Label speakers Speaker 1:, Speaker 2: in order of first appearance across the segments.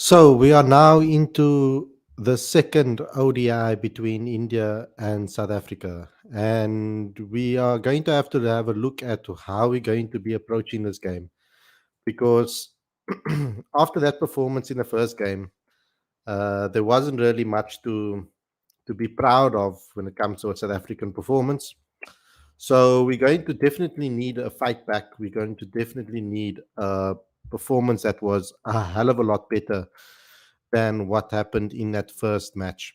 Speaker 1: So we are now into the second ODI between India and South Africa, and we are going to have a look at how we're going to be approaching this game because after that performance in the first game, there wasn't really much to be proud of when it comes to a South African performance. So we're going to definitely need a fight back. We're going to definitely need a performance that was a hell of a lot better than what happened in that first match.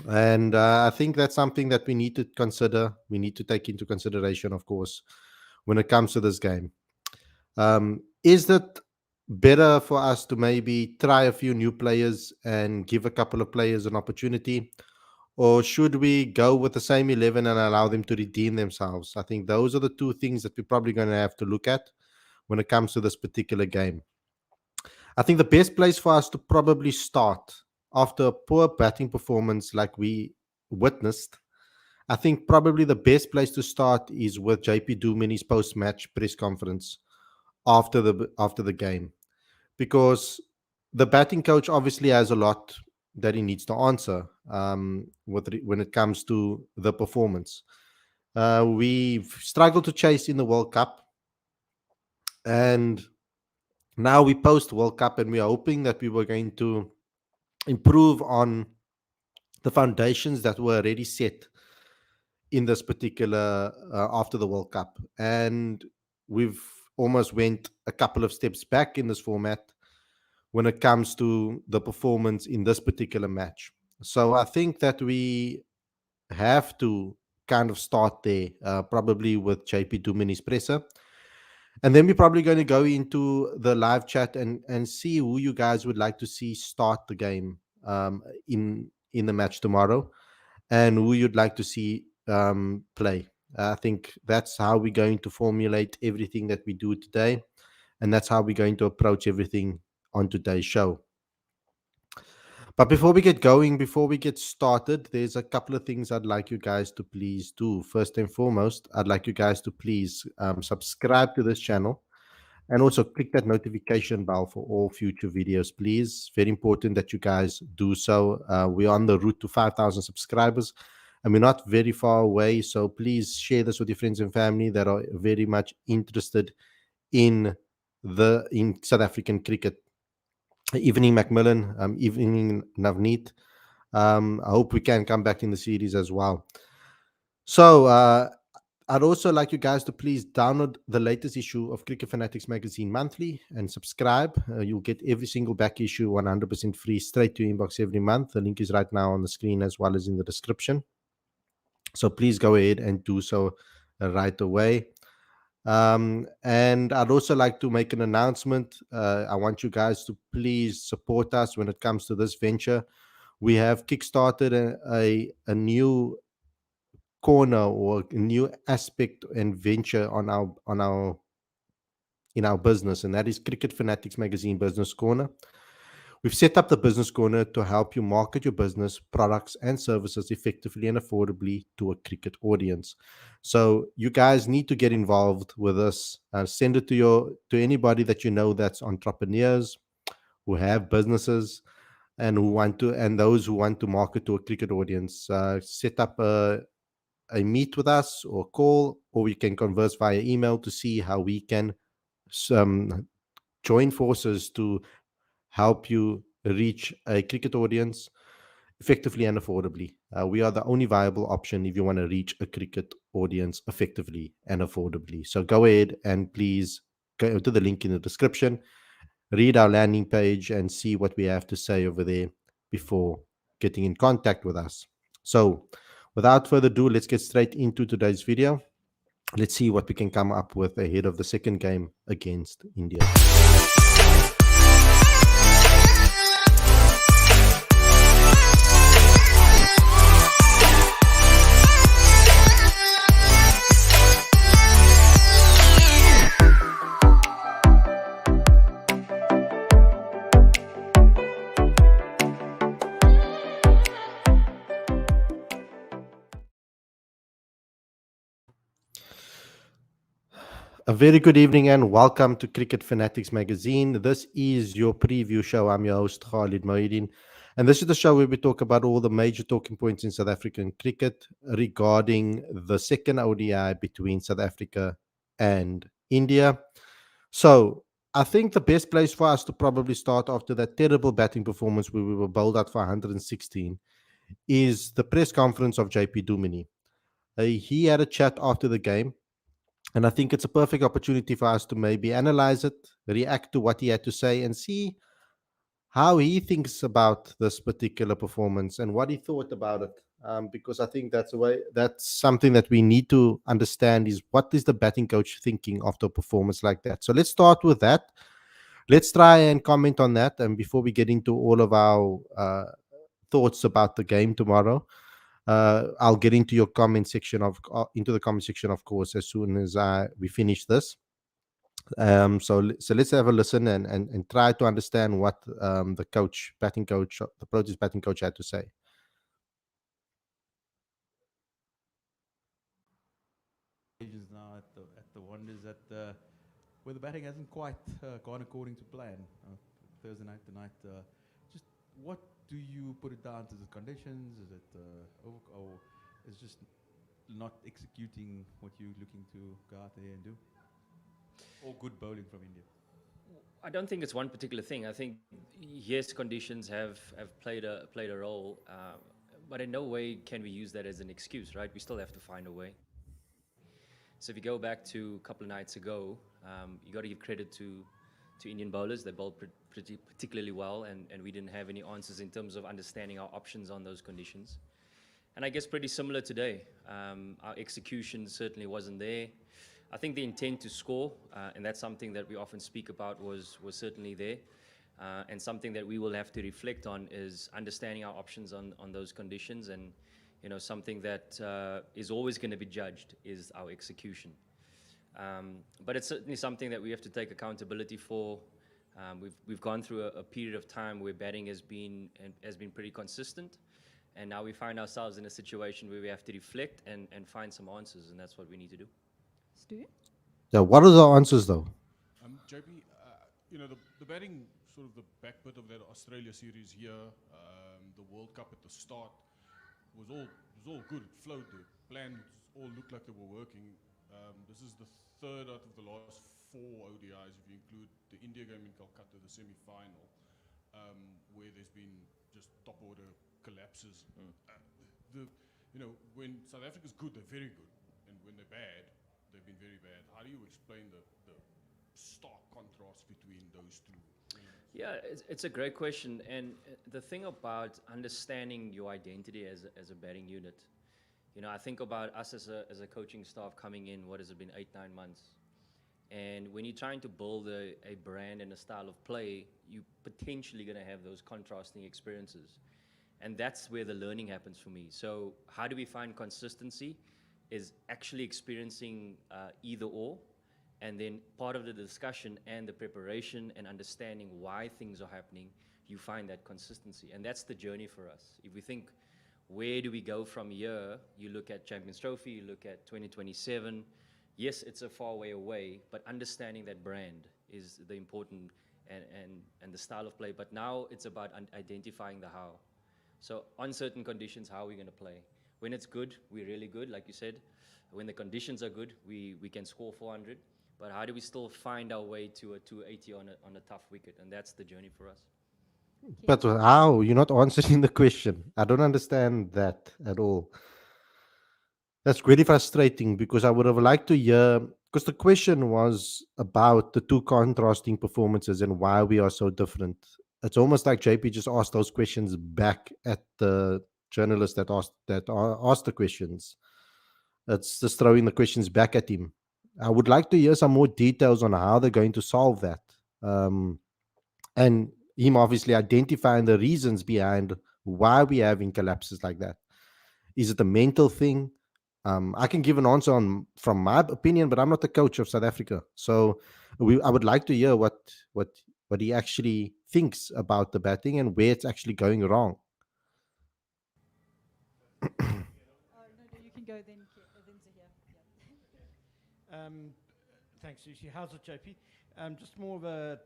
Speaker 1: And I think that's something that we need to consider. We need to take into consideration, of course, when it comes to this game. Is it better for us to maybe try a few new players and give a couple of players an opportunity? Or should we go with the same 11 and allow them to redeem themselves? I think those are the two things that we're probably going to have to look at when it comes to this particular game. I think the best place for us to probably start after a poor batting performance like we witnessed, I think probably the best place to start is with JP Duminy's post-match press conference after the game, because the batting coach obviously has a lot that he needs to answer when it comes to the performance. We've struggled to chase in the World Cup, and now we post World Cup, and we are hoping that we were going to improve on the foundations that were already set in this particular after the World Cup, and we've almost went a couple of steps back in this format when it comes to the performance in this particular match. So I think that we have to kind of start there, probably with JP Dumini's presser. And then we're probably going to go into the live chat and see who you guys would like to see start the game in the match tomorrow, and who you'd like to see play. I think that's how we're going to formulate everything that we do today, and that's how we're going to approach everything on today's show. But before we get going, before we get started, there's a couple of things I'd like you guys to please do. First and foremost, I'd like you guys to please subscribe to this channel and also click that notification bell for all future videos, please. Very important that you guys do so. We're on the route to 5,000 subscribers, and we're not very far away. So please share this with your friends and family that are very much interested in South African cricket. Evening Macmillan, evening Navneet. I hope we can come back in the series as well. So I'd also like you guys to please download the latest issue of Cricket Fanatics magazine monthly and subscribe. You'll get every single back issue 100% free straight to your inbox every month. The link is right now on the screen as well as in the description. So please go ahead and do so right away. And I'd also like to make an announcement. I want you guys to please support us when it comes to this venture. We have kickstarted a new corner or a new aspect and venture in our business, and that is Cricket Fanatics Magazine Business Corner. We've set up the Business Corner to help you market your business, products, and services effectively and affordably to a cricket audience. So you guys need to get involved with us. Send it to anybody that you know that's entrepreneurs, who have businesses, and those who want to market to a cricket audience. Set up a meet with us or call, or we can converse via email to see how we can join forces to help you reach a cricket audience effectively and affordably. We are the only viable option if you want to reach a cricket audience effectively and affordably. So go ahead and please go to the link in the description, read our landing page, and see what we have to say over there before getting in contact with us. So without further ado, let's get straight into today's video. Let's see what we can come up with ahead of the second game against India. A very good evening and welcome to Cricket Fanatics Magazine. This is your preview show. I'm your host, Khalid Mohideen. And this is the show where we talk about all the major talking points in South African cricket regarding the second ODI between South Africa and India. So, I think the best place for us to probably start after that terrible batting performance where we were bowled out for 116 is the press conference of JP Duminy. He had a chat after the game, and I think it's a perfect opportunity for us to maybe analyze it, react to what he had to say, and see how he thinks about this particular performance and what he thought about it. Because I think that's something that we need to understand is what is the batting coach thinking after a performance like that. So let's start with that. Let's try and comment on that. And before we get into all of our thoughts about the game tomorrow, I'll get into your comment section into the comment section, of course, as soon as we finish this. So let's have a listen and try to understand what batting coach, the Proteas batting coach had to say.
Speaker 2: Occasions now at the Wonders that where the batting hasn't quite gone according to plan. Thursday night tonight, just what do you put it down to? The conditions? Is it or is just not executing what you're looking to go out there and do? Or good bowling from India?
Speaker 3: I don't think it's one particular thing. I think yes, conditions have played a role, but in no way can we use that as an excuse, right? We still have to find a way. So if you go back to a couple of nights ago, you got to give credit to Indian bowlers. They bowled pretty particularly well, and we didn't have any answers in terms of understanding our options on those conditions. And I guess pretty similar today. Our execution certainly wasn't there. I think the intent to score, and that's something that we often speak about, was certainly there. And something that we will have to reflect on is understanding our options on those conditions. And something that is always going to be judged is our execution. But it's certainly something that we have to take accountability for. We've gone through a period of time where batting has been pretty consistent. And now we find ourselves in a situation where we have to reflect and find some answers, and that's what we need to do.
Speaker 4: Stu?
Speaker 1: Yeah, what are the answers though?
Speaker 5: JP, the batting, sort of the back bit of that Australia series here, the World Cup at the start was all good. It flowed. The plans all looked like they were working. This is the third out of the last four ODIs, if you include the India game in Calcutta, the semi-final, where there's been just top order collapses. When South Africa's good, they're very good, and when they're bad, they've been very bad. How do you explain the stark contrast between those two?
Speaker 3: Yeah, it's a great question. And the thing about understanding your identity as a batting unit, I think about us as a coaching staff coming in, what has it been, 8-9 months? And when you're trying to build a brand and a style of play, you're potentially going to have those contrasting experiences. And that's where the learning happens for me. So how do we find consistency? Is actually experiencing either or, and then part of the discussion and the preparation and understanding why things are happening, you find that consistency. And that's the journey for us. If we think, where do we go from here? You look at Champions Trophy, you look at 2027. Yes, it's a far way away, but understanding that brand is the important and the style of play. But now it's about identifying the how. So on certain conditions, how are we going to play? When it's good, we're really good, like you said. When the conditions are good, we can score 400. But how do we still find our way to a 280 on a tough wicket? And that's the journey for us.
Speaker 1: But how? You're not answering the question. I don't understand that at all. That's really frustrating because I would have liked to hear, because the question was about the two contrasting performances and why we are so different. It's almost like JP just asked those questions back at the journalist that asked the questions. It's just throwing the questions back at him. I would like to hear some more details on how they're going to solve that. Um, and him obviously identifying the reasons behind why we're having collapses like that. Is it a mental thing? I can give an answer from my opinion, but I'm not the coach of South Africa, so I would like to hear what what he actually thinks about the batting and where it's actually going wrong.
Speaker 4: Oh, no, you can go then, then to here. Yeah. Thanks, Lucy. How's it, JP? Just more of a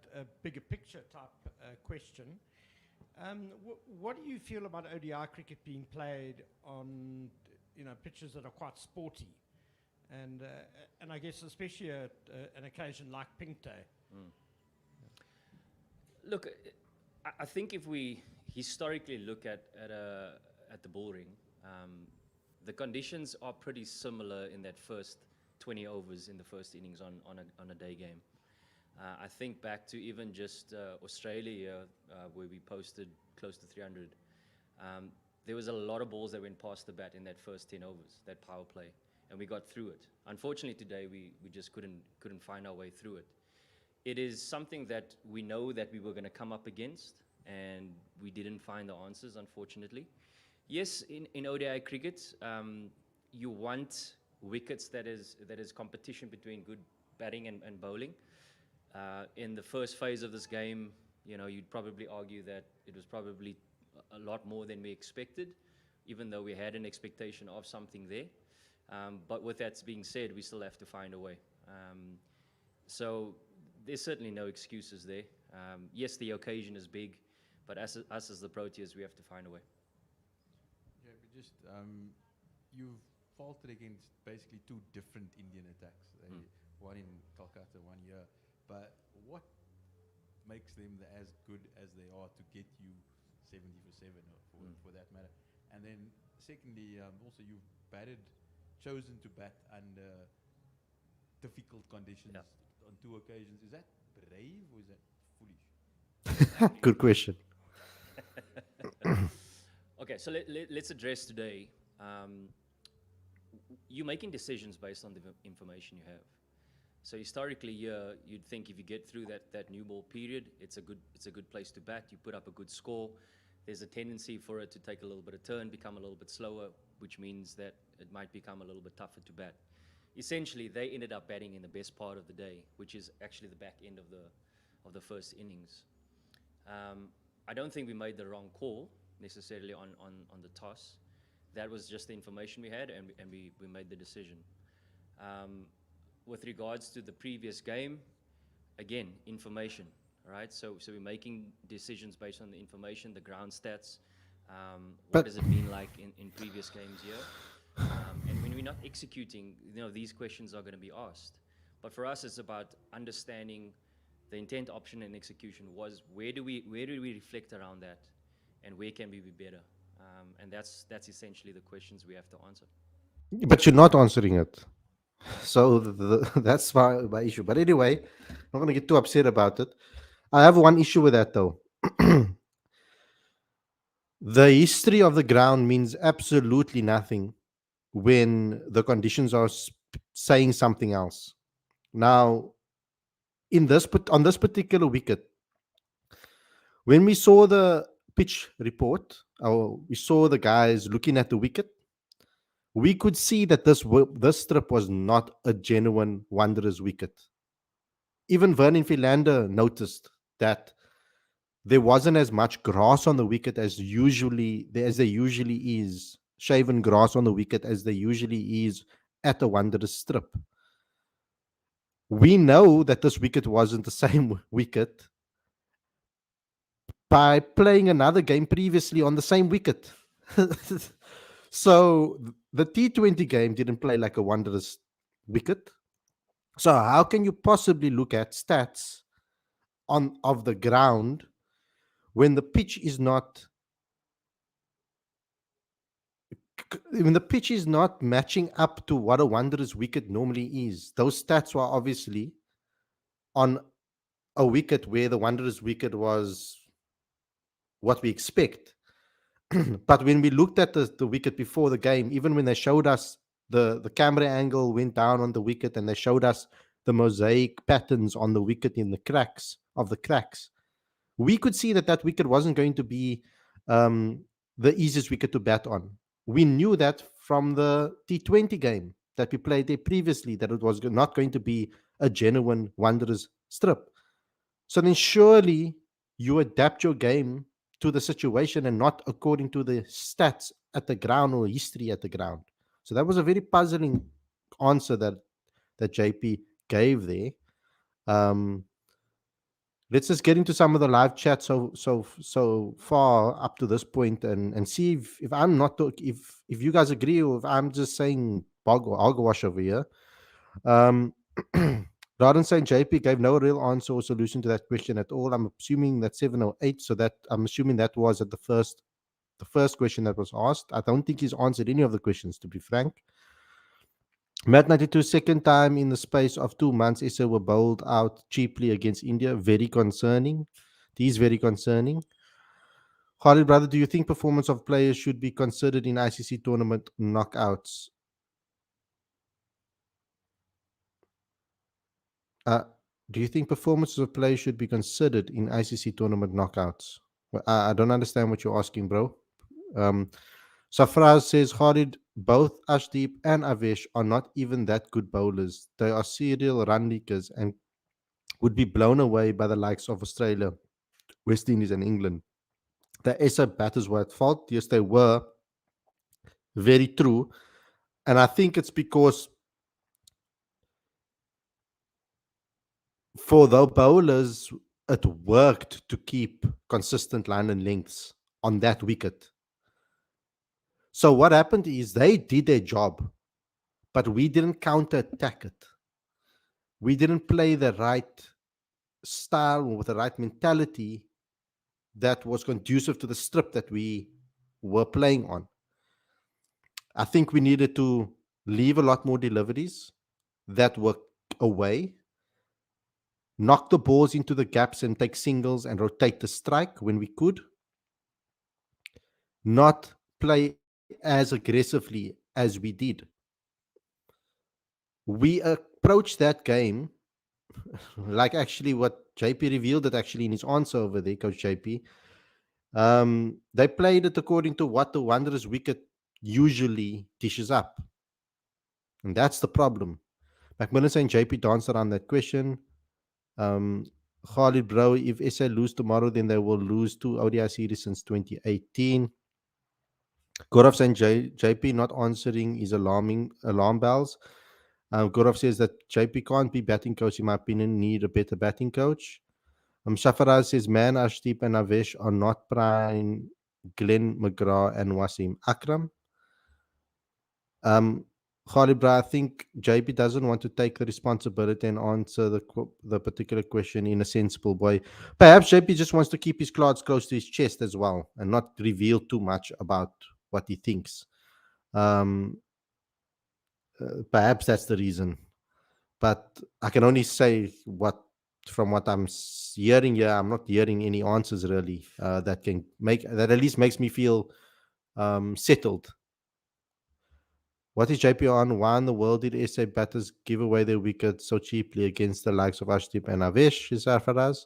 Speaker 4: bigger picture type question. What do you feel about ODI cricket being played on, pitches that are quite sporty, and I guess especially an occasion like Pink Day?
Speaker 3: Look, I think if we historically look at the bull ring, the conditions are pretty similar in that first 20 overs in the first innings on a day game. I think back to even just Australia, where we posted close to 300. There was a lot of balls that went past the bat in that first 10 overs, that power play, and we got through it. Unfortunately, today we just couldn't find our way through it. It is something that we know that we were going to come up against, and we didn't find the answers, unfortunately. Yes, in ODI cricket, you want wickets that is competition between good batting and bowling. In the first phase of this game, you'd probably argue that it was probably a lot more than we expected, even though we had an expectation of something there. But with that being said, we still have to find a way. So there's certainly no excuses there. Yes, the occasion is big, but us as the Proteas, we have to find a way.
Speaker 2: Yeah, but just you've faulted against basically two different Indian attacks. One in Kolkata, one here. But what makes them as good as they are to get you 70 for 7 for that matter? And then secondly, also you've chosen to bat under difficult conditions on 2 occasions. Is that brave or is that foolish?
Speaker 1: Good question.
Speaker 3: Okay, so let's address today. You're making decisions based on the information you have. So historically, you'd think if you get through that new ball period, it's a good place to bat. You put up a good score. There's a tendency for it to take a little bit of turn, become a little bit slower, which means that it might become a little bit tougher to bat. Essentially, they ended up batting in the best part of the day, which is actually the back end of the first innings. I don't think we made the wrong call necessarily on the toss. That was just the information we had, and we made the decision. With regards to the previous game, again, information, right? So we're making decisions based on the information, the ground stats, what has it been like in previous games here. And when we're not executing, these questions are going to be asked. But for us, it's about understanding the intent, option, and execution was where do we reflect around that, and where can we be better? And that's essentially the questions we have to answer.
Speaker 1: But you're not answering it. So that's my issue. But anyway, I'm not going to get too upset about it. I have one issue with that, though. The history of the ground means absolutely nothing when the conditions are saying something else. Now, on this particular wicket, when we saw the pitch report, or we saw the guys looking at the wicket, we could see that this strip was not a genuine Wanderers wicket. Even Verreynne Philander noticed that there wasn't as much grass on the wicket as there usually is, shaven grass on the wicket as there usually is at a Wanderers strip. We know that this wicket wasn't the same wicket by playing another game previously on the same wicket. So the T20 game didn't play like a Wanderers wicket. So how can you possibly look at stats of the ground when the pitch is not matching up to what a Wanderers wicket normally is? Those stats were obviously on a wicket where the Wanderers wicket was what we expect. But when we looked at the wicket before the game, even when they showed us the camera angle went down on the wicket and they showed us the mosaic patterns on the wicket in the cracks, we could see that wicket wasn't going to be the easiest wicket to bat on. We knew that from the T20 game that we played there previously, that it was not going to be a genuine Wanderers strip. So then surely you adapt your game to the situation and not according to the stats at the ground or history at the ground. So that was a very puzzling answer that JP gave there. Um, let's just get into some of the live chat so far up to this point, and see if I'm not if you guys agree, or if I'm just saying hogwash over here. Um, Rather saying JP gave no real answer or solution to that question at all. I'm assuming that 7 or 8. So that I'm assuming that was at the first question that was asked. I don't think he's answered any of the questions, to be frank. Matt 92, second time in the space of 2 months, SA were bowled out cheaply against India. Very concerning. It is very concerning. Khalid, brother, do you think performance of players should be considered in ICC tournament knockouts? Uh, do you think performances of players should be considered in ICC tournament knockouts? Well, I don't understand what you're asking, bro. Um, Safraz says, Khalid, both Ashdeep and Avesh are not even that good bowlers. They are serial run leakers and would be blown away by the likes of Australia, West Indies, and England. The SA batters were at fault. Yes, they were. Very true. And I think it's because for the bowlers, it worked to keep consistent line and lengths on that wicket. So what happened is they did their job, but we didn't counter attack it. We didn't play the right style or with the right mentality that was conducive to the strip that we were playing on. I think we needed to leave a lot more deliveries that were away, knock the balls into the gaps and take singles and rotate the strike when we could, not play as aggressively as we did. We approached that game like actually what JP revealed it actually in his answer over there, Coach JP. They played it according to what the Wanderers wicket usually dishes up. And that's the problem. Macmillan saying JP danced around that question. Um, Khalid, bro, if SA lose tomorrow, then they will lose 2 ODI series since 2018. Gaurav saying JP not answering is alarm bells. Gaurav says that JP can't be batting coach, in my opinion, need a better batting coach. Shafaraz says, man, Ashdeep and Avesh are not prime Glenn McGrath and Wasim Akram. Khalid, bro, I think JP doesn't want to take the responsibility and answer the particular question in a sensible way. Perhaps JP just wants to keep his cards close to his chest as well and not reveal too much about what he thinks. Um, Perhaps that's the reason. But I can only say from what I'm hearing here, I'm not hearing any answers really that can make that at least makes me feel settled. What is JP on? Why in the world did SA batters give away their wickets so cheaply against the likes of Ashdeep and Avesh? Is Sarfaraz?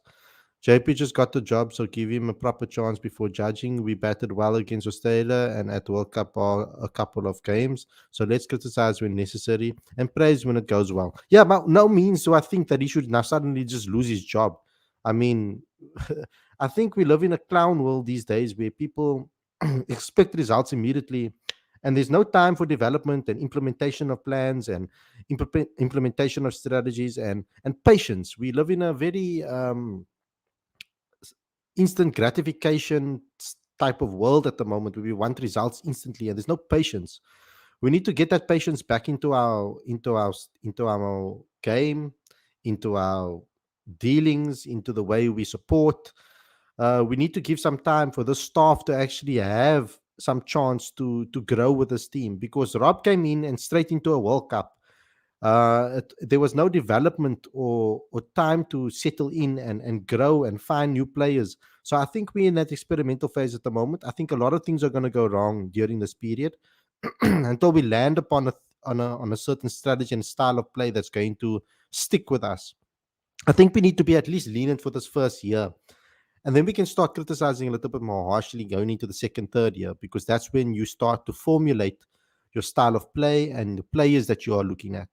Speaker 1: JP just got the job, so give him a proper chance before judging. We batted well against Australia and at World Cup are a couple of games, so let's criticize when necessary and praise when it goes well. Yeah, but no means do I think that he should now suddenly just lose his job. I mean, I think we live in a clown world these days where people expect results immediately, and there's no time for development and implementation of plans and implementation of strategies and patience. We live in a very instant gratification type of world at the moment where we want results instantly and there's no patience. We need to get that patience back into our game, into our dealings, into the way we support. We need to give some time for the staff to actually have some chance to grow with this team, because Rob came in and straight into a World Cup. There was no development or time to settle in and grow and find new players. So I think we're in that experimental phase at the moment. I think a lot of things are going to go wrong during this period until we land upon a certain strategy and style of play that's going to stick with us. I think we need to be at least lenient for this first year. And then we can start criticizing a little bit more harshly going into the second, third year, because that's when you start to formulate your style of play and the players that you are looking at.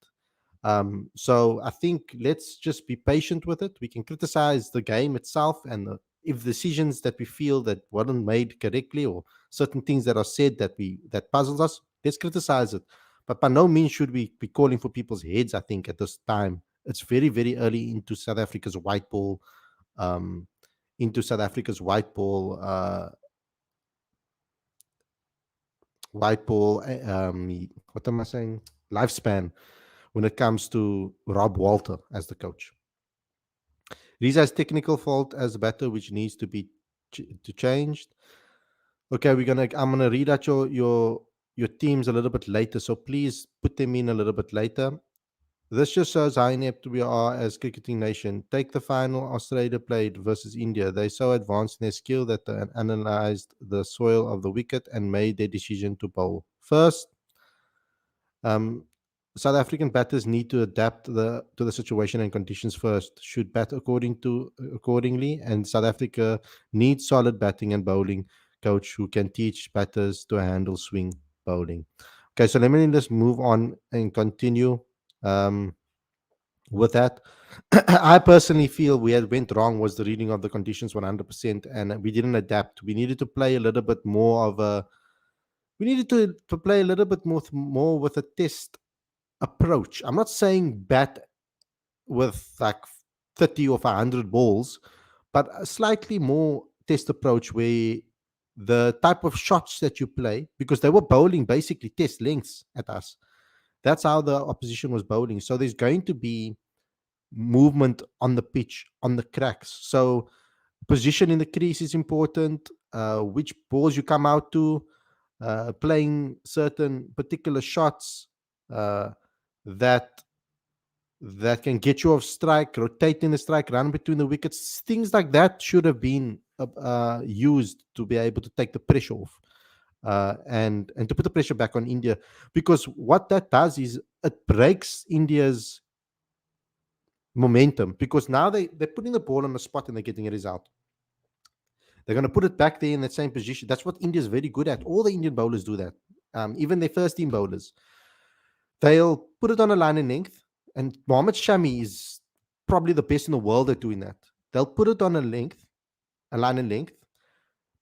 Speaker 1: So I think let's just be patient with it. We can criticize the game itself and if decisions that we feel that weren't made correctly or certain things that are said that puzzles us, let's criticize it. But by no means should we be calling for people's heads, I think, at this time It's very, very early into South Africa's white ball, um, into South Africa's white ball. What am I saying? Lifespan when it comes to Rob Walter as the coach. Riza's technical fault as a batter, which needs to be changed. Okay, I'm gonna read out your teams a little bit later, so please put them in a little bit later. This just shows how inept we are as cricketing nation. Take the final Australia played versus India. They're so advanced in their skill that they analyzed the soil of the wicket and made their decision to bowl. First, um, South African batters need to adapt to the situation and conditions first. Should bat accordingly, and South Africa needs solid batting and bowling coach who can teach batters to handle swing bowling. Okay, so let me just move on and continue. Um, with that, I personally feel we had went wrong was the reading of the conditions 100%, and we didn't adapt. We needed to play a little bit more of a. We needed to play a little bit more with a test approach. I'm not saying bat with like 30 or 100 balls, but a slightly more test approach where the type of shots that you play, because they were bowling basically test lengths at us. That's how the opposition was bowling. So there's going to be movement on the pitch, on the cracks. So position in the crease is important. Which balls you come out to, playing certain particular shots uh, that can get you off strike, rotating the strike, run between the wickets. Things like that should have been used to be able to take the pressure off. And to put the pressure back on India, because what that does is it breaks India's momentum, because now they're putting the ball on the spot and they're getting a result. They're going to put it back there in that same position. That's what India's very good at. All the Indian bowlers do that. Even their first team bowlers, they'll put it on a line and length. And Mohammad Shami is probably the best in the world at doing that. They'll put it on a line and length.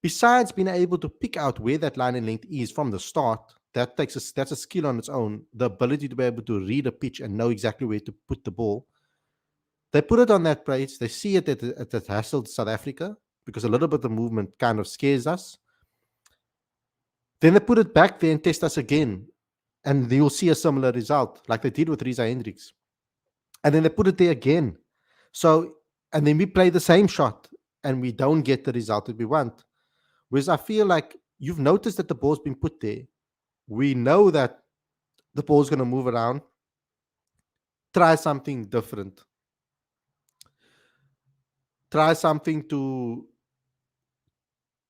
Speaker 1: Besides being able to pick out where that line and length is from the start, that's a skill on its own. The ability to be able to read a pitch and know exactly where to put the ball. They put it on that place. They see it at it hassled South Africa because a little bit of movement kind of scares us. Then they put it back there and test us again, and you'll see a similar result like they did with Riza Hendricks. And then they put it there again. So, and then we play the same shot and we don't get the result that we want. Whereas I feel like you've noticed that the ball's been put there. We know that the ball's going to move around. Try something different. Try something to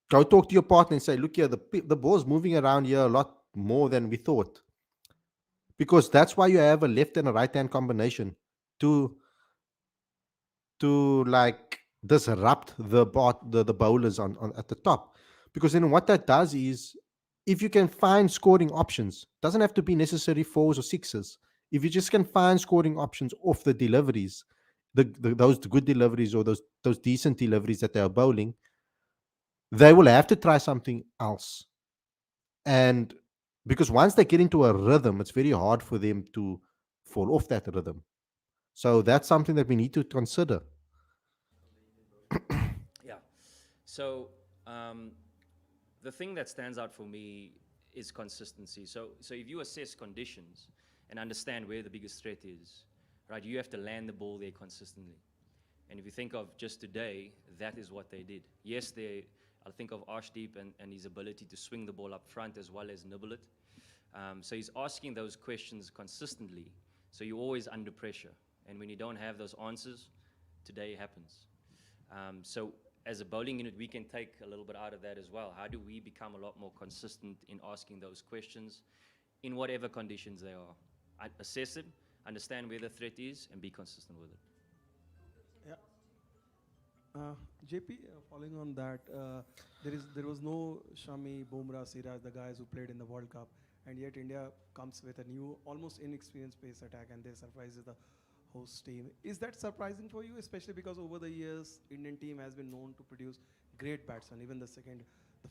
Speaker 1: go talk to your partner and say, look here, the ball's moving around here a lot more than we thought. Because that's why you have a left and a right hand combination to like disrupt the bowlers on at the top. Because then what that does is, if you can find scoring options, doesn't have to be necessary fours or sixes. If you just can find scoring options off the deliveries, those good deliveries or those decent deliveries that they are bowling, they will have to try something else. And because once they get into a rhythm, it's very hard for them to fall off that rhythm. So that's something that we need to consider.
Speaker 3: Yeah. So um, the thing that stands out for me is consistency. So if you assess conditions and understand where the biggest threat is, right, you have to land the ball there consistently. And if you think of just today, that is what they did. Yes, I think of Arshdeep and his ability to swing the ball up front as well as nibble it. So he's asking those questions consistently. So you're always under pressure. And when you don't have those answers, today happens. So as a bowling unit, we can take a little bit out of that as well. How do we become a lot more consistent in asking those questions in whatever conditions they are? Assess it, understand where the threat is, and be consistent with it.
Speaker 6: Yeah. JP, following on that, there was no Shami, Bumrah, Siraj, the guys who played in the World Cup, and yet India comes with a new, almost inexperienced pace attack, and they surprises the host team. Is that surprising for you, especially because over the years, Indian team has been known to produce great batsmen, even the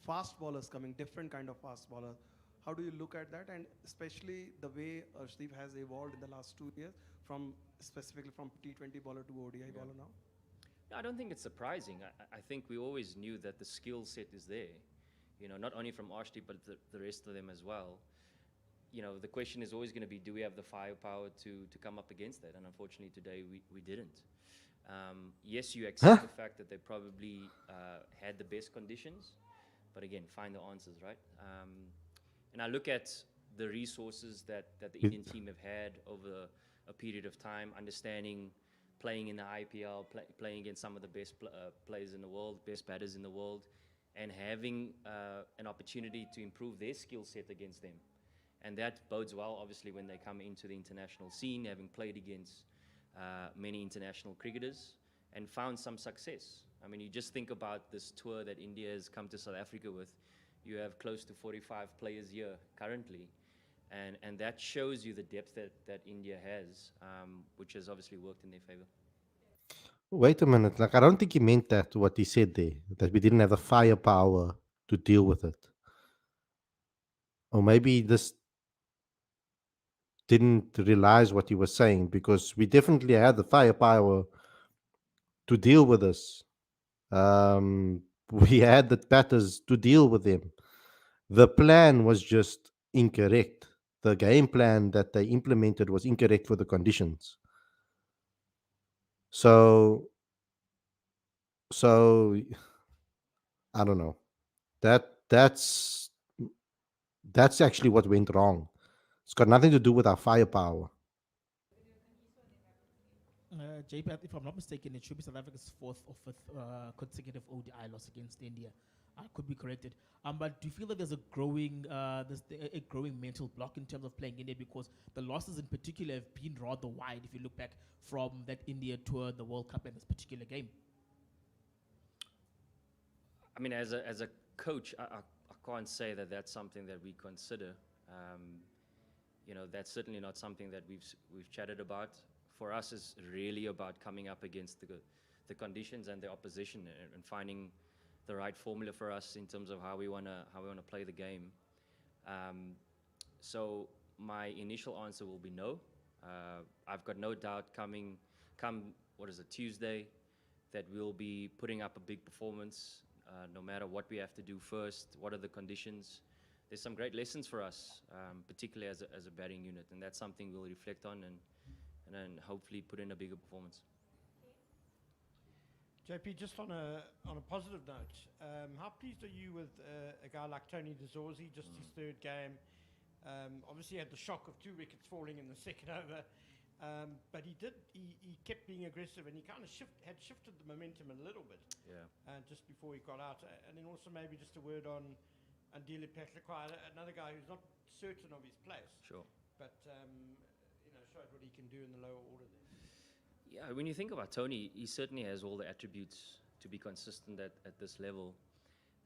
Speaker 6: fast bowlers coming, different kind of fast bowlers. How do you look at that, and especially the way Arshdeep has evolved in the last 2 years from specifically from T20 bowler to ODI bowler now?
Speaker 3: No, I don't think it's surprising. I think we always knew that the skill set is there. Not only from Arshdeep, but the rest of them as well. The question is always going to be, do we have the firepower to come up against that? And unfortunately, today we didn't. Yes, you accept
Speaker 1: Huh?
Speaker 3: the fact that they probably had the best conditions, but again, find the answers, right? And I look at the resources that the Indian team have had over a period of time, understanding playing in the IPL, playing against some of the best players in the world, best batters in the world, and having an opportunity to improve their skill set against them. And that bodes well, obviously, when they come into the international scene, having played against many international cricketers and found some success. I mean, you just think about this tour that India has come to South Africa with. You have close to 45 players here currently. And that shows you the depth that India has, which has obviously worked in their favor.
Speaker 1: Wait a minute. Like, I don't think he meant that, what he said there, that we didn't have the firepower to deal with it. Or maybe this didn't realize what he was saying, because we definitely had the firepower to deal with this. We had the batters to deal with them. The plan was just incorrect. The game plan that they implemented was incorrect for the conditions. So, so I don't know. That's actually what went wrong. It's got nothing to do with our firepower.
Speaker 7: JP, if I'm not mistaken, it should be South Africa's fourth or fifth consecutive ODI loss against India. I could be corrected. But do you feel that there's a growing mental block in terms of playing India, because the losses in particular have been rather wide if you look back from that India tour, the World Cup, and this particular game?
Speaker 3: I mean, as a coach, I can't say that that's something that we consider. That's certainly not something that we've chatted about. For us, it's really about coming up against the conditions and the opposition, and finding the right formula for us in terms of how we wanna play the game. So my initial answer will be no. I've got no doubt come Tuesday, that we'll be putting up a big performance, no matter what we have to do first, what are the conditions. There's some great lessons for us, particularly as a batting unit, and that's something we'll reflect on and then hopefully put in a bigger performance.
Speaker 4: JP, just on a positive note, how pleased are you with a guy like Tony De Zorzi, just his third game? Obviously, he had the shock of 2 wickets falling in the second over, but he kept being aggressive, and he kind of had shifted the momentum a little bit.
Speaker 3: Yeah.
Speaker 4: Just before he got out, and then also maybe just a word on Andile Petlekwa, another guy who's not certain of his place.
Speaker 3: Sure.
Speaker 4: But showed what he can do in the lower order there.
Speaker 3: Yeah, when you think about Tony, he certainly has all the attributes to be consistent at this level.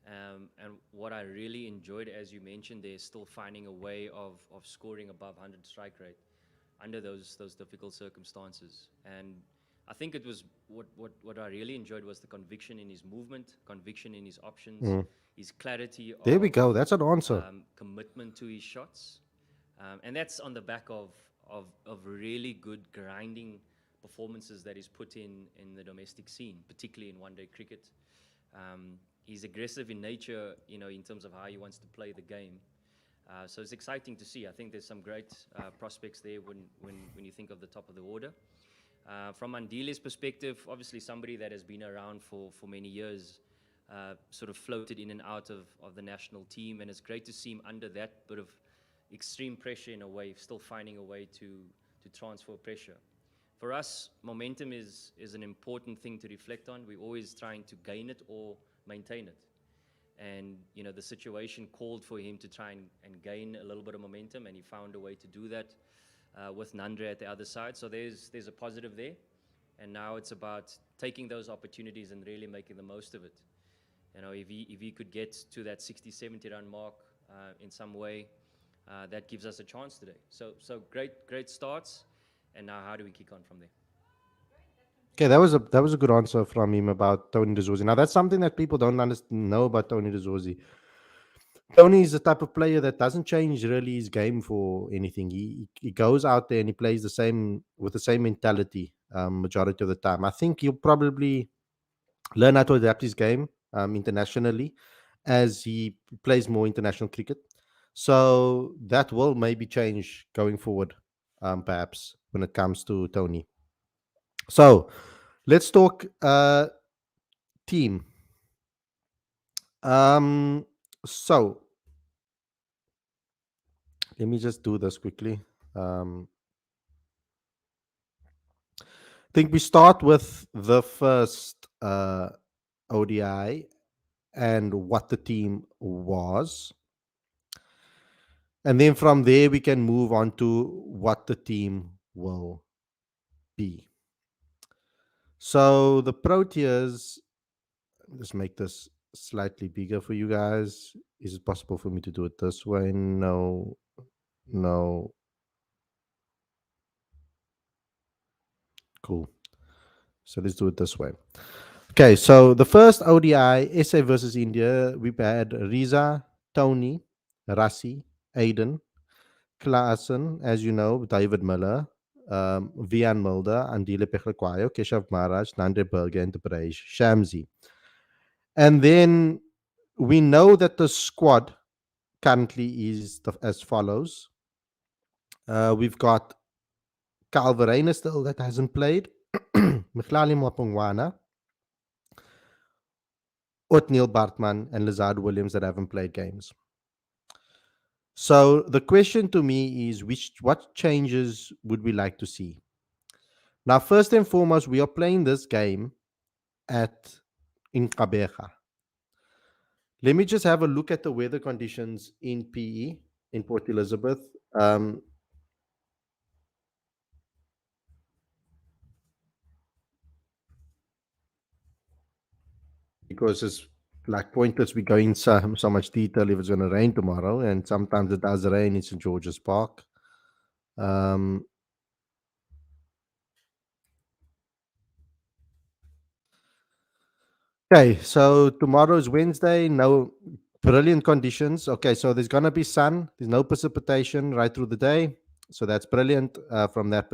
Speaker 3: And what I really enjoyed, as you mentioned, they're still finding a way of scoring above 100 strike rate under those difficult circumstances. And I think it was what I really enjoyed was the conviction in his movement, conviction in his options, his clarity.
Speaker 1: There we go. That's an answer.
Speaker 3: Commitment to his shots, and that's on the back of really good grinding performances that he's put in the domestic scene, particularly in one-day cricket. He's aggressive in nature, in terms of how he wants to play the game. So it's exciting to see. I think there's some great prospects there when you think of the top of the order. From Andile's perspective, obviously somebody that has been around for many years, sort of floated in and out of the national team, and it's great to see him under that bit of extreme pressure in a way, still finding a way to transfer pressure. For us, momentum is an important thing to reflect on. We're always trying to gain it or maintain it. And, the situation called for him to try and gain a little bit of momentum, and he found a way to do that with Nandre at the other side. So there's a positive there. And now it's about taking those opportunities and really making the most of it. If he could get to that 60, 70 run mark in some way, that gives us a chance today. So great starts, and now how do we kick on from there?
Speaker 1: Okay, that was a good answer from him about Tony De Zorzi. Now, that's something that people don't know about Tony De Zorzi. Tony is the type of player that doesn't change really his game for anything. He goes out there and he plays the same with the same mentality majority of the time. I think he'll probably learn how to adapt his game internationally as he plays more international cricket. So that will maybe change going forward, perhaps when it comes to Tony. So let's talk team. Um, so let me just do this quickly. I think we start with the first ODI and what the team was. And then from there, we can move on to what the team will be. So the Proteas, let's make this slightly bigger for you guys. Is it possible for me to do it this way? No, no. Cool. So let's do it this way. Okay, so the first ODI, SA versus India, we had Riza, Tony, Rassi, Aiden, Klaasen, as you know, David Miller, Vian Mulder, Andile Pechlekwayo, Keshav Maharaj, Nande Berger, and Debrej, Shamsi. And then we know that the squad currently is as follows. We've got Verreynne still that hasn't played, Mkhlali Mapungwana, Ottniel, Baartman, and Lazard Williams that haven't played games. So the question to me is what changes would we like to see? Now, first and foremost, we are playing this game in Gqeberha. Let me just have a look at the weather conditions in PE in Port Elizabeth. Because it's like pointless we go in so much detail if it's going to rain tomorrow, and sometimes it does rain in St. George's Park. Okay, so tomorrow is Wednesday. No brilliant conditions. Okay, so there's going to be sun. There's no precipitation right through the day. So that's brilliant from that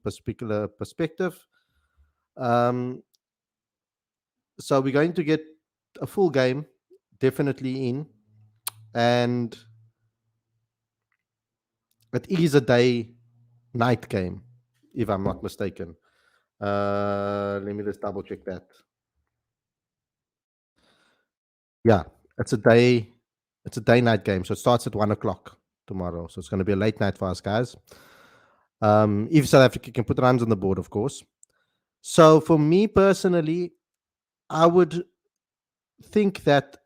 Speaker 1: particular perspective. So we're going to get a full game definitely in. And it is a day-night game, if I'm not mistaken. Let me just double check that. Yeah, it's a day-night game. So it starts at 1:00 tomorrow. So it's going to be a late night for us guys. If South Africa can put runs on the board, of course. So for me personally, I would think that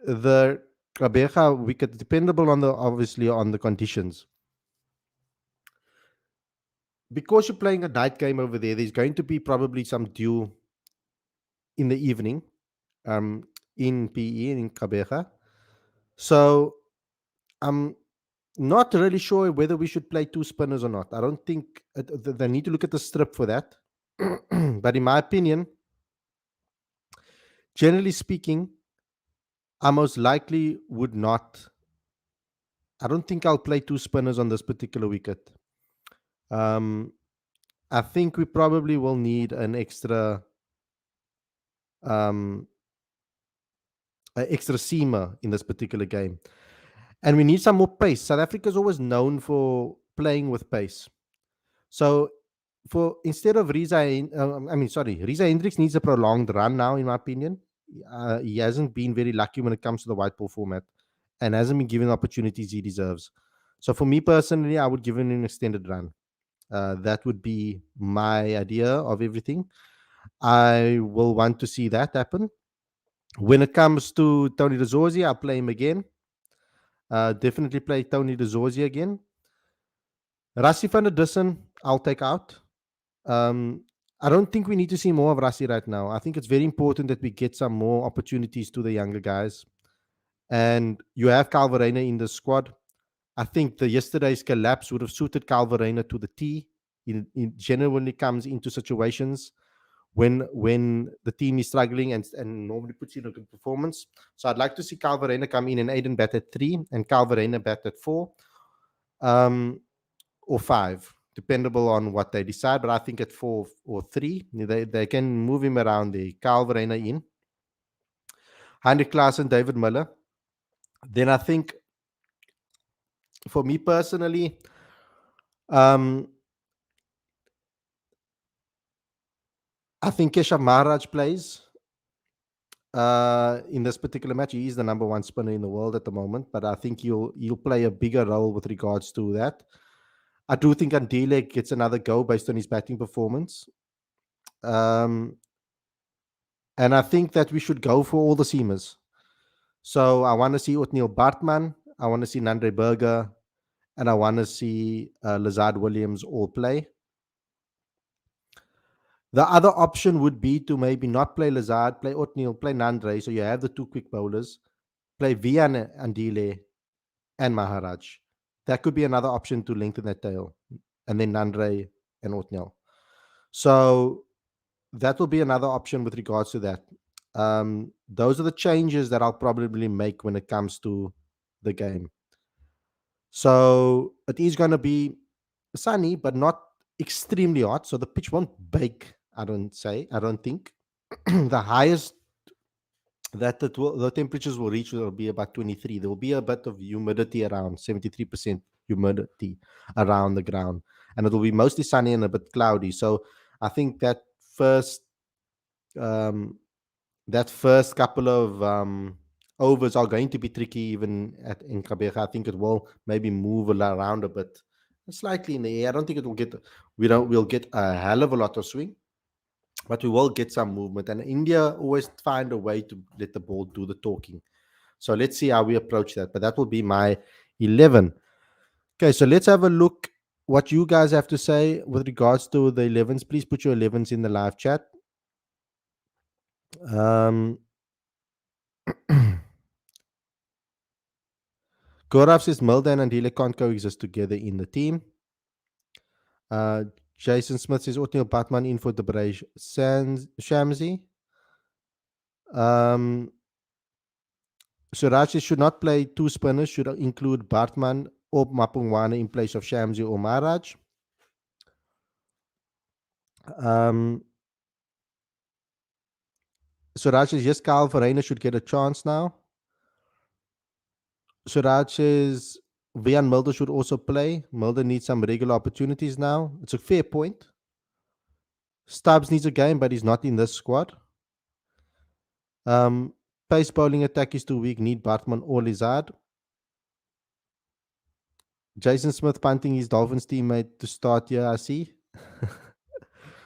Speaker 1: the Gqeberha wicket, dependable on obviously on the conditions. Because you're playing a night game over there, there's going to be probably some dew in the evening in PE in Gqeberha. So I'm not really sure whether we should play two spinners or not. I don't think they need to look at the strip for that. But in my opinion, generally speaking, I most likely would not. I don't think I'll play two spinners on this particular wicket. I think we probably will need an extra seamer in this particular game. And we need some more pace. South Africa is always known for playing with pace. So instead of Riza Hendricks needs a prolonged run now, in my opinion. He hasn't been very lucky when it comes to the white ball format and hasn't been given opportunities he deserves. So for me personally, I would give him an extended run. That would be my idea of everything. I will want to see that happen. When it comes to Tony de Zorzi, I'll play him again. Definitely play Tony de Zorzi again. Rassie van der Dussen, I'll take out. I don't think we need to see more of Rassie right now. I think it's very important that we get some more opportunities to the younger guys. And you have Verreynne in the squad. I think yesterday's collapse would have suited Verreynne to the T. He genuinely comes into situations when the team is struggling and normally puts in a good performance. So I'd like to see Verreynne come in and Aiden bat at 3 and Verreynne bat at 4 or 5, dependable on what they decide. But I think at 4 or 3, they can move him around there. Verreynne in, Heinrich Klaassen, David Miller. Then I think for me personally, um, I think Keshav Maharaj plays in this particular match. He is the number one spinner in the world at the moment, but I think he'll play a bigger role with regards to that. I do think Andile gets another go based on his batting performance. And I think that we should go for all the seamers. So I want to see Ottniel Baartman, I want to see Nandre Berger, and I want to see Lazard Williams all play. The other option would be to maybe not play Lazard, play Ottniel, play Nandre. So you have the two quick bowlers, play Vian Andile and Maharaj. That could be another option to lengthen that tail. And then Nandre and Ottniel. So that will be another option with regards to that. Those are the changes that I'll probably make when it comes to the game. So it is going to be sunny, but not extremely hot. So the pitch won't bake, I don't think. The highest that the temperatures will reach will be about 23. There will be a bit of humidity around 73% humidity around the ground. And it will be mostly sunny and a bit cloudy. So I think first um, that first couple of overs are going to be tricky even in Kabega. I think it will maybe move around a bit, slightly in the air. I don't think it will we'll get a hell of a lot of swing, but we will get some movement. And India always find a way to let the ball do the talking. So let's see how we approach that. But that will be my 11. Okay, so let's have a look what you guys have to say with regards to the 11s. Please put your 11s in the live chat. Gaurav says Mulder and Andile can't coexist together in the team. Jason Smith says Ottniel Baartman in for Debraj Shamsi. Suraj says should not play two spinners, should include Baartman or Mapungwana in place of Shamsi or Maharaj. Suraj says yes, Verreynne should get a chance now. Suraj says Vian Mulder should also play. Mulder needs some regular opportunities now. It's a fair point. Stubbs needs a game, but he's not in this squad. Pace bowling attack is too weak. Need Baartman or Lizard. Jason Smith punting his Dolphins teammate to start here, I see.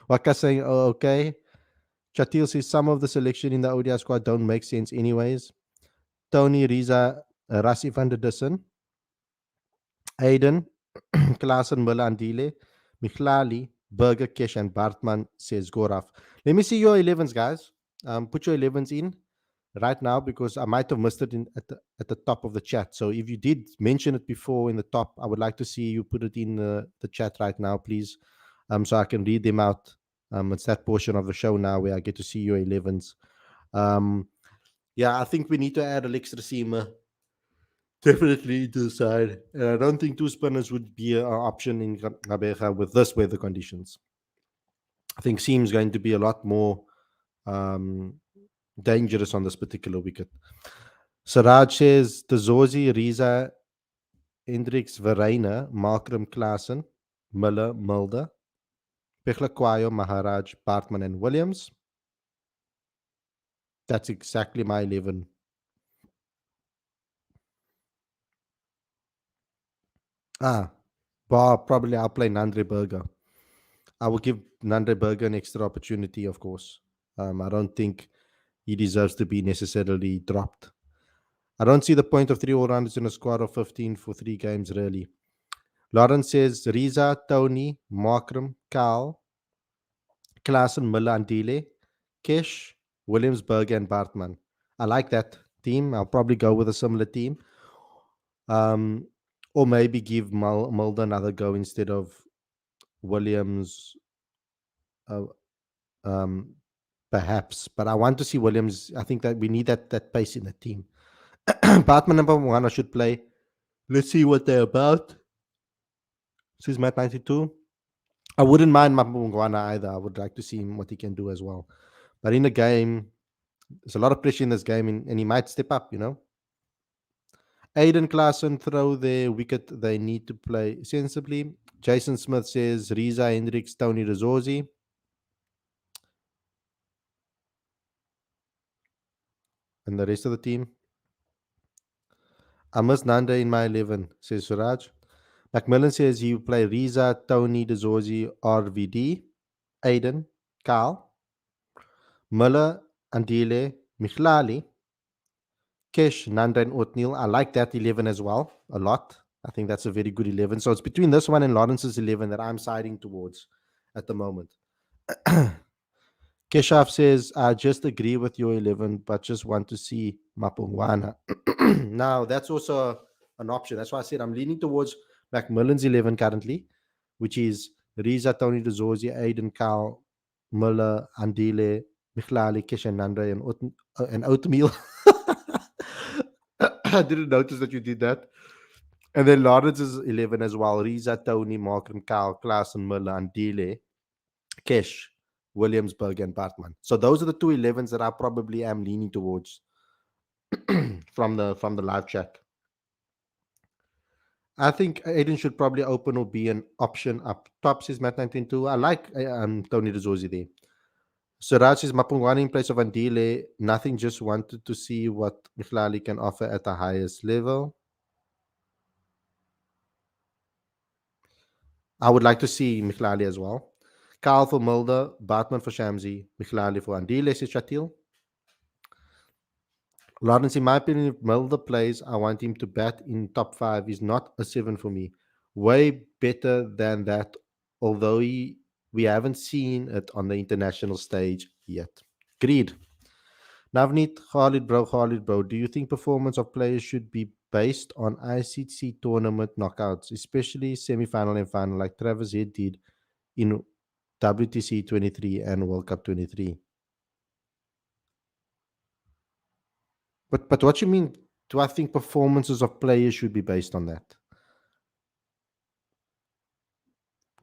Speaker 1: Waka saying, oh, okay. Chatil says some of the selection in the ODI squad don't make sense anyways. Tony, Riza, Rassi van der Dussen, Aiden, Klaassen, Muller, Andile, Michlali, Berger, Kesh, and Baartman, says Gaurav. Let me see your 11s, guys. Put your 11s in right now because I might have missed it at the top of the chat. So if you did mention it before in the top, I would like to see you put it in the chat right now, please, so I can read them out. It's that portion of the show now where I get to see your 11s. Yeah, I think we need to add Alex Seamer definitely to the side. And I don't think two spinners would be an option in Gqeberha with this weather conditions. I think Seam's going to be a lot more dangerous on this particular wicket. Siraj says Tazorzi, Riza, Hendricks, Verreynne, Malcolm, Klaassen, Miller, Mulder, Pechler, Kwayo, Maharaj, Baartman, and Williams. That's exactly my 11. Probably I'll play Nandre Berger. I will give Nandre Berger an extra opportunity, of course. I don't think he deserves to be necessarily dropped. I don't see the point of 3 all-rounders in a squad of 15 for 3 games, really. Lawrence says Riza, Tony, Markram, Carl, Klaassen, Miller, Andile, Kesh, Williamsburg, and Baartman. I like that team. I'll probably go with a similar team. Or maybe give Mulder another go instead of Williams, um, perhaps. But I want to see Williams. I think that we need that pace in the team. Baartman number one, I should play. Let's see what they're about. Says Matt 92. I wouldn't mind Mapungwana either. I would like to see him what he can do as well. But in the game, there's a lot of pressure in this game, and he might step up. Aiden Klaassen throw their wicket. They need to play sensibly. Jason Smith says Riza Hendricks, Tony Rizorzi. And the rest of the team. I miss Nanda in my 11, says Suraj. Macmillan says he will play Riza, Tony, Dezorzi, RVD, Aiden, Carl, Muller, Andile, Michlali, Kesh, Nanda, and Ottniel. I like that 11 as well, a lot. I think that's a very good 11. So it's between this one and Lawrence's 11 that I'm siding towards at the moment. Keshav says, I just agree with your 11, but just want to see Mapungwana. Now, that's also an option. That's why I said I'm leaning towards Macmillan's 11 currently, which is Riza, Tony Dezorzi, Aiden, Carl, Muller, Andile, Michlali, Kesh, and Nanda, and Oatmeal. I didn't notice that you did that. And then Lawrence is 11 as well. Riza, Tony, Markham, Carl, Klaas, and Muller, Andile, Kesh, Williamsburg, and Baartman. So those are the two 11s that I probably am leaning towards from the live chat. I think Aiden should probably open or be an option up top, says Matt 192. I like Tony Dezorzi there. Suraj says Mapungwani in place of Andile. Nothing, just wanted to see what Michlali can offer at the highest level. I would like to see Michlali as well. Carl for Mulder, Baartman for Shamsi, Michlali for Andile, says Shatil. Lawrence, in my opinion, if Mulder plays, I want him to bat in top 5. He's not a 7 for me. Way better than that, although we haven't seen it on the international stage yet. Agreed. Navneet, Khalid bro, do you think performance of players should be based on ICC tournament knockouts, especially semi-final and final, like Travis Head did in WTC 23 and World Cup 23? But what you mean? Do I think performances of players should be based on that?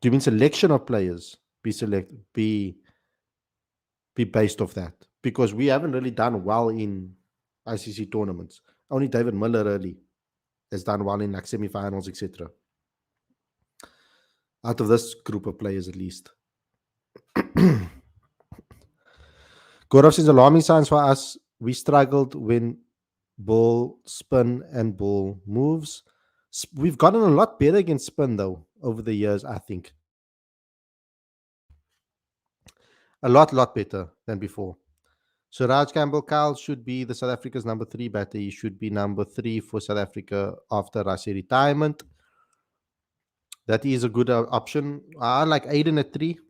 Speaker 1: Do you mean selection of players be based off that? Because we haven't really done well in ICC tournaments. Only David Miller really has done well in like semi-finals, etc. Out of this group of players, at least. Gaurav says alarming signs for us. We struggled when ball spin and ball moves. We've gotten a lot better against spin though over the years. I think a lot better than before. So Raj Campbell Kyle should be the South Africa's number 3 batter. He should be number 3 for South Africa after Rasi retirement. That is a good option. I like Aiden at 3.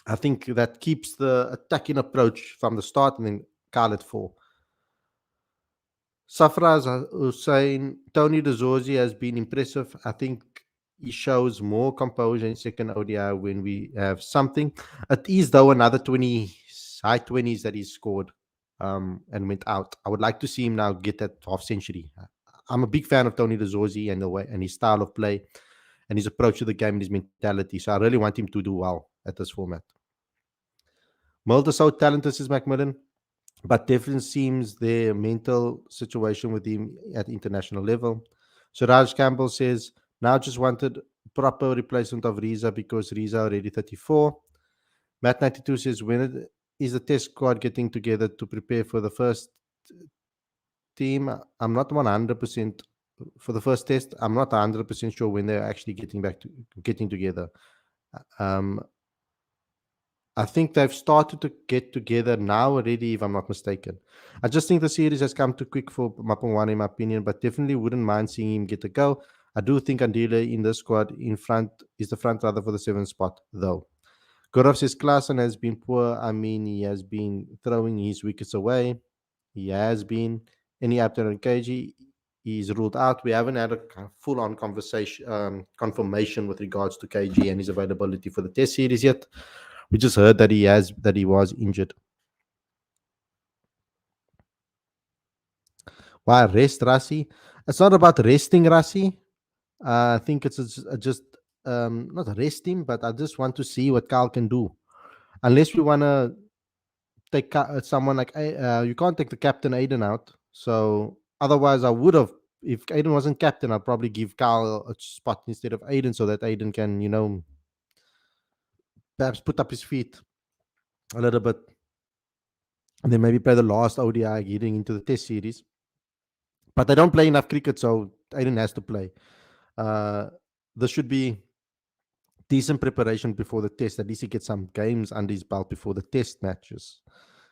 Speaker 1: I think that keeps the attacking approach from the start, and then Kyle at 4. Safraz Hussain, Tony Dezorzi has been impressive. I think he shows more composure in second ODI when we have something. It is, though, another 20, high 20s that he scored and went out. I would like to see him now get that half century. I'm a big fan of Tony Dezorzi and the way and his style of play and his approach to the game and his mentality. So I really want him to do well at this format. Mulder so talented, says Macmillan, but definitely seems their mental situation with him at international level. So Raj Campbell says, now just wanted proper replacement of Riza because Riza already 34. Matt 92 says, when is the test squad getting together to prepare for the first team? I'm not 100% for the first test. I'm not 100% sure when they're actually getting together. I think they've started to get together now already, if I'm not mistaken. I just think the series has come too quick for Mapungwana, in my opinion, but definitely wouldn't mind seeing him get a go. I do think Andile in the squad in front is the front runner for the 7th spot, though. Gaurav says Klaassen has been poor. I mean, he has been throwing his wickets away. He has been. Any update on KG? He's ruled out. We haven't had a full-on conversation, confirmation with regards to KG and his availability for the Test series yet. We just heard that he was injured. Why rest Rassi? It's not about resting Rassi. I think it's just not rest him, but I just want to see what Carl can do. Unless we want to take someone like you can't take the captain Aiden out. So otherwise, I would have. If Aiden wasn't captain, I'd probably give Carl a spot instead of Aiden, so that Aiden can, perhaps put up his feet a little bit, and then maybe play the last ODI getting into the Test series. But they don't play enough cricket, so Aiden has to play. Uh, this should be decent preparation before the Test. At least he gets some games under his belt before the Test matches,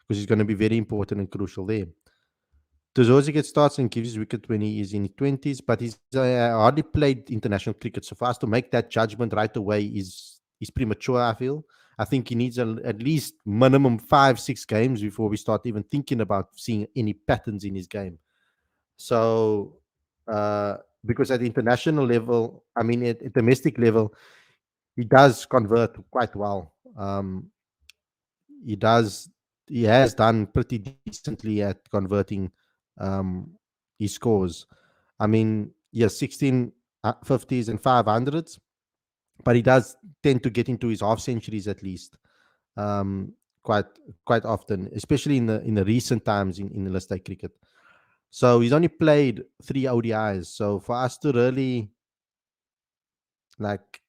Speaker 1: because he's going to be very important and crucial there. Tuzosi gets starts and gives his wicket when he is in his 20s, but he's hardly played international cricket. So for us to make that judgment right away is premature, I feel. I think he needs at least minimum 5-6 games before we start even thinking about seeing any patterns in his game. So, because at the international level, I mean, at domestic level, he does convert quite well. He does. He has done pretty decently at converting um, his scores. I mean, yes, 16 50s and 500s, but he does tend to get into his half centuries at least, um, quite quite often, especially in the recent times in the list day cricket. So he's only played 3 ODIs. So for us to really like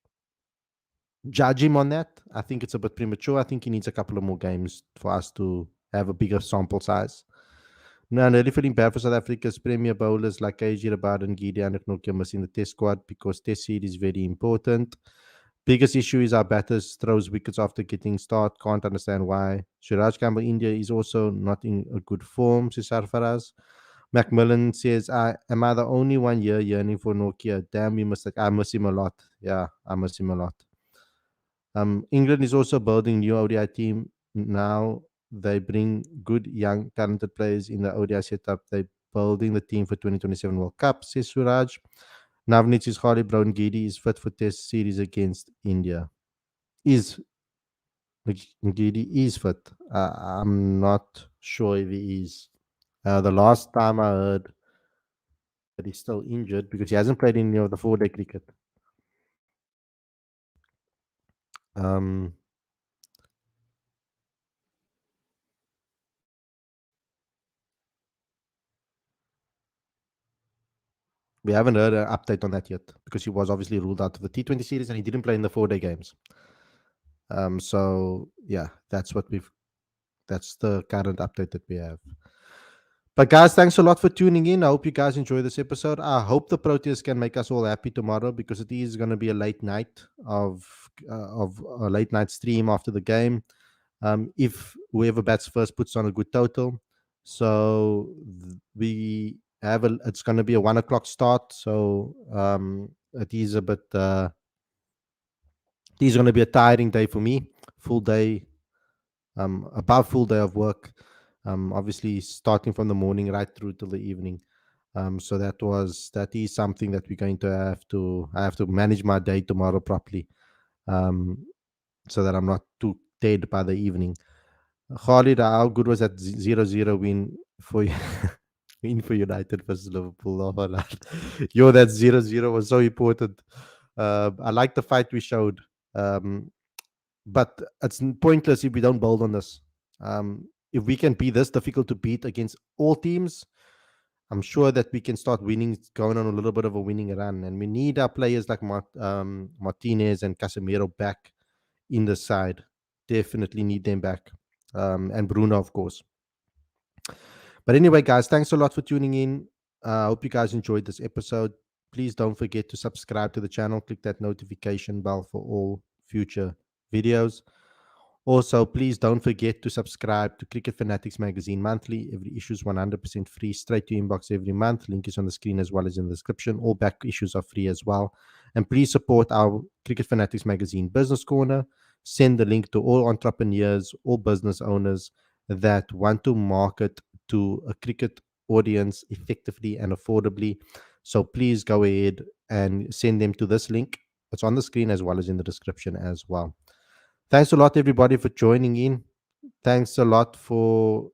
Speaker 1: judge him on that, I think it's a bit premature. I think he needs a couple of more games for us to have a bigger sample size. No, I'm really feeling bad for South Africa's premier bowlers like KG Rabad and Gideon Nokia missing the test squad, because test seed is very important. Biggest issue is our batters throws wickets after getting start. Can't understand why. Shiraj Campbell India is also not in a good form, says Sarfaraz. Macmillan says, am I the only one here yearning for Nokia? Damn, we must. I miss him a lot. Yeah, I miss him a lot. England is also building new ODI team now. They bring good young talented players in the ODI setup. They building the team for 2027 World Cup, says Suraj. Navnitz is Hardy Brown Gidi is fit for test series against India. Is Gidi is fit? I'm not sure if he is. The last time I heard that he's still injured because he hasn't played any of the 4-day cricket. Um, we haven't heard an update on that yet because he was obviously ruled out of the T20 series and he didn't play in the 4-day games. So yeah, that's the current update that we have. But guys, thanks a lot for tuning in. I hope you guys enjoy this episode. I hope the Proteas can make us all happy tomorrow, because it is going to be a late night of a late night stream after the game. If whoever bats first puts on a good total, so we have it's going to be a 1 o'clock start. So it is a bit. It is going to be a tiring day for me. Full day, above full day of work. Obviously starting from the morning right through till the evening. So that is something that we're going to I have to manage my day tomorrow properly, so that I'm not too dead by the evening. Khalid, how good was that 0-0 win for you? Win for United versus Liverpool? Oh, man. Yo, that 0-0 was so important. I like the fight we showed. But it's pointless if we don't build on this. If we can be this difficult to beat against all teams, I'm sure that we can start winning, going on a little bit of a winning run. And we need our players like Martinez and Casemiro back in the side. Definitely need them back. And Bruno, of course. But anyway, guys, thanks a lot for tuning in. I hope you guys enjoyed this episode. Please don't forget to subscribe to the channel. Click that notification bell for all future videos. Also, please don't forget to subscribe to Cricket Fanatics Magazine monthly. Every issue is 100% free, straight to your inbox every month. Link is on the screen as well as in the description. All back issues are free as well. And please support our Cricket Fanatics Magazine Business Corner. Send the link to all entrepreneurs, all business owners that want to market to a cricket audience effectively and affordably. So please go ahead and send them to this link. It's on the screen as well as in the description as well. Thanks a lot, everybody, for joining in. Thanks a lot for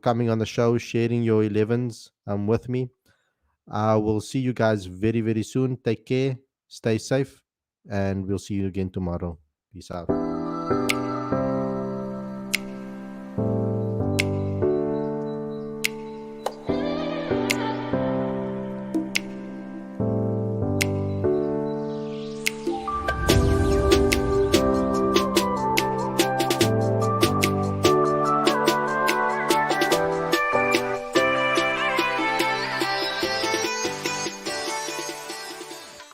Speaker 1: coming on the show, sharing your 11s with me. I will see you guys very, very soon. Take care, stay safe, and we'll see you again tomorrow. Peace out.